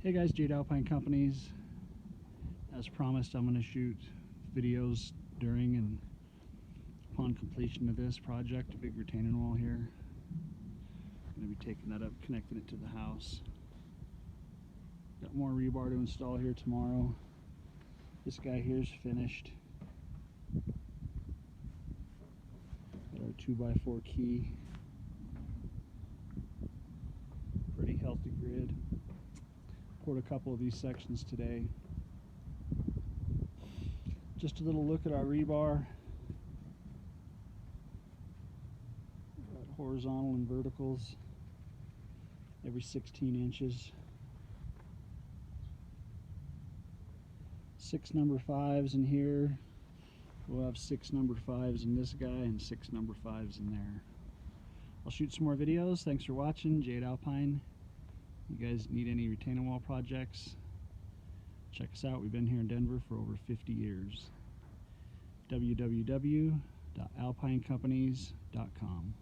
Hey guys, Jade Alpine Companies. As promised, I'm going to shoot videos during and upon completion of this project, a big retaining wall here. I'm going to be taking that up, connecting it to the house. Got more rebar to install here tomorrow. This guy here's finished. Got our 2x4 key. Pretty healthy grid. Poured a couple of these sections today. Just a little look at our rebar. Got horizontal and verticals every 16 inches. 6 number 5s in here. We'll have 6 number 5s in this guy and 6 number 5s in there. I'll shoot some more videos. Thanks for watching. Jade Alpine. You guys need any retaining wall projects, check us out. We've been here in Denver for over 50 years. www.alpinecompanies.com